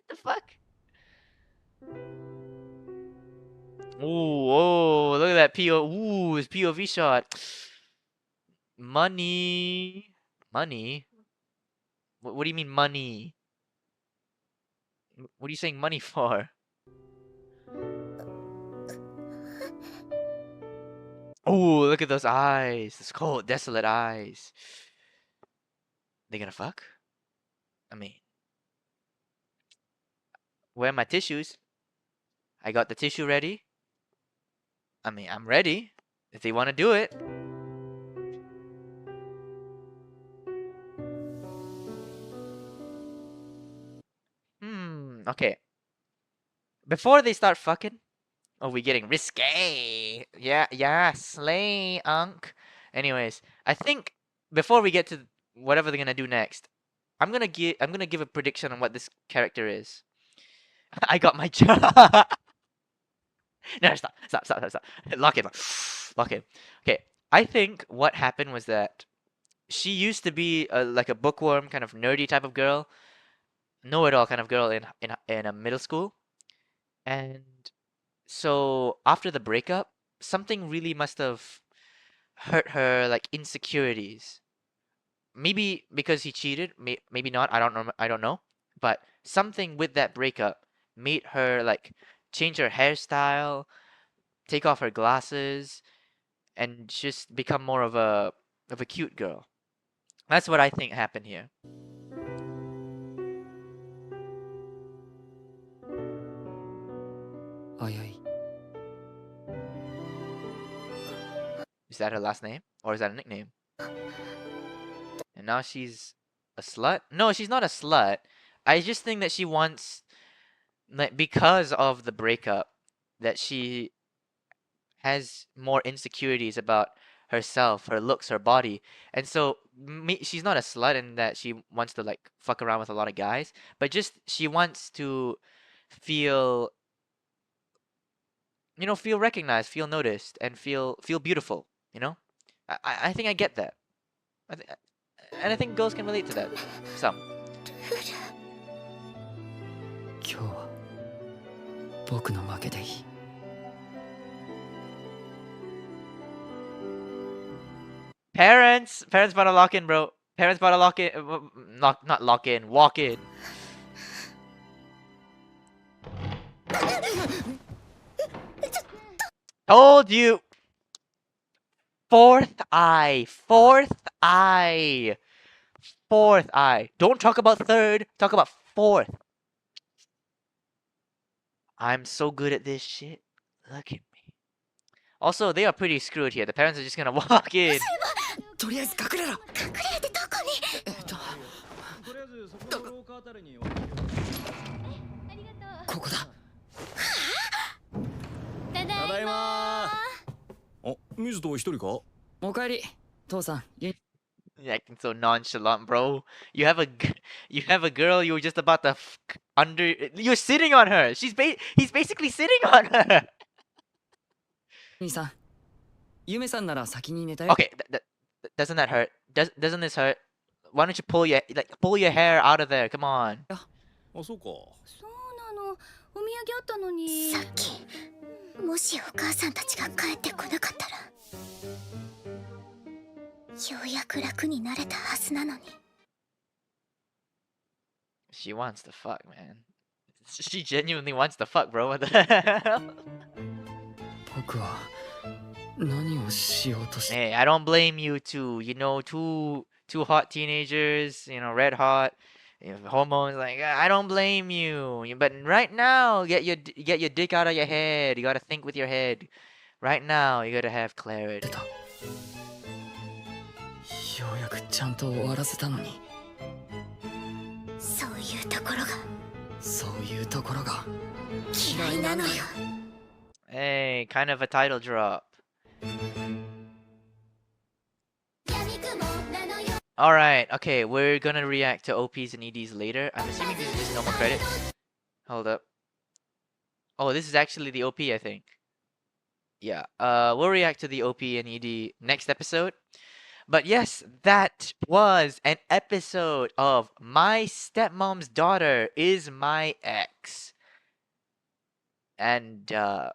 the fuck? Ooh, look at that his POV shot. Money. What do you mean money? What are you saying money for? Oh, look at those eyes. Those cold, desolate eyes. They gonna fuck? I mean, where are my tissues? I got the tissue ready. I mean, I'm ready. If they want to do it. Okay. Before they start fucking, oh, we getting risque. Yeah, slay, unk. Anyways, I think before we get to whatever they're gonna do next, I'm gonna give a prediction on what this character is. I got my job. No, stop. Lock in. Lock in. Okay, I think what happened was that she used to be like a bookworm, kind of nerdy type of girl, know-it-all kind of girl in a middle school, and so after the breakup, something really must have hurt her, like insecurities. Maybe because he cheated, maybe not. I don't know. But something with that breakup made her like change her hairstyle, take off her glasses, and just become more of a cute girl. That's what I think happened here. Ayai. Is that her last name or is that a nickname? And now she's a slut? No, she's not a slut. I just think that she wants, like, because of the breakup, that she has more insecurities about herself, her looks, her body. And so she's not a slut in that she wants to like fuck around with a lot of guys, but just she wants to feel, feel recognized, feel noticed, and feel beautiful, you know? I think I get that. I th- and I think girls can relate to that. Some. 今日は僕の負けでいい。Parents about to lock in, bro. Parents about to lock in, not lock in, walk in. Told you. Fourth eye, fourth eye, fourth eye. Don't talk about third, talk about fourth. I'm so good at this shit. Look at me. Also, they are pretty screwed here. The parents are just gonna walk in. とりあえず隠れろ。隠れるってどこに？とりあえずそこの廊下あたりに置いてありがとう。ここだ。ただいただいままー。あ、水戸一人か？おかえり。父さん。You're acting so nonchalant, bro. You have a girl. You were just about to under. You're sitting on her. He's basically sitting on her. 兄さん。ゆめさんなら先に寝たよ。 Okay, doesn't that hurt? Doesn't this hurt? Why don't you pull your hair out of there? Come on. あ、そうか。そうなの。お土産あったのに。さっきもしお母さんたちが帰ってこなかったらようやく楽になれたはずなのに She wants to fuck, man. She genuinely wants to fuck, bro. What the hell? 僕は何をしようとして。 Hey, I don't blame you two. Two hot teenagers. Red hot. Hormones. Like I don't blame you. But right now, get your dick out of your head. You gotta think with your head. Right now, you gotta have clarity. ようやくちゃんと終わらせたのに。そういうところがそういうところが嫌いなのよ Hey, kind of a title drop. Alright, okay, we're gonna react to OPs and EDs later. I'm assuming these are just normal credits. Hold up. Oh, this is actually the OP, I think. Yeah, we'll react to the OP and ED next episode. But yes, that was an episode of My Stepmom's Daughter is My Ex. And, that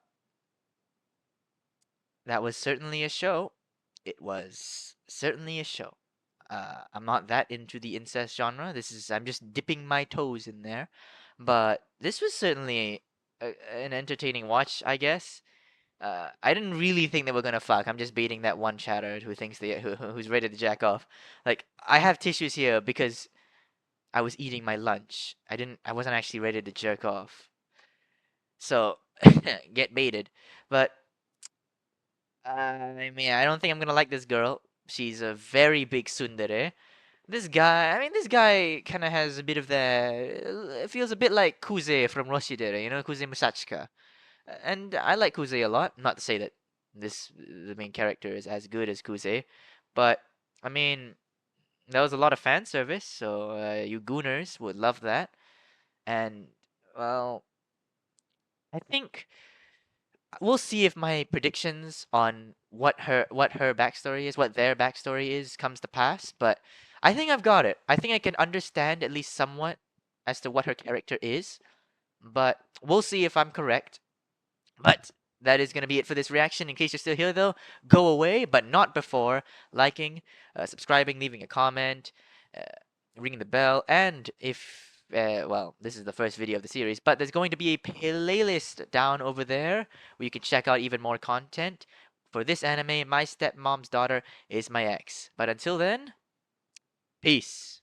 was certainly a show. It was certainly a show. I'm not that into the incest genre. I'm just dipping my toes in there. But this was certainly an entertaining watch, I guess. I didn't really think they were gonna fuck. I'm just baiting that one chatter who thinks who's ready to jack off. Like, I have tissues here because I was eating my lunch. I wasn't actually ready to jerk off. So, get baited. But I mean, I don't think I'm gonna like this girl. She's a very big tsundere. This guy kind of has a bit of it feels a bit like Kuze from Roshidere, Kuze Musachika. And I like Kuze a lot. Not to say that the main character is as good as Kuze, but I mean, there was a lot of fan service, so you gooners would love that. And well, I think we'll see if my predictions on what her backstory is, what their backstory is, comes to pass. But I think I've got it. I think I can understand at least somewhat as to what her character is. But we'll see if I'm correct. But that is going to be it for this reaction. In case you're still here, though, go away, but not before liking, subscribing, leaving a comment, uh, ringing the bell, and if well, this is the first video of the series, but there's going to be a playlist down over there where you can check out even more content for this anime. My stepmom's daughter is my ex. But until then, peace.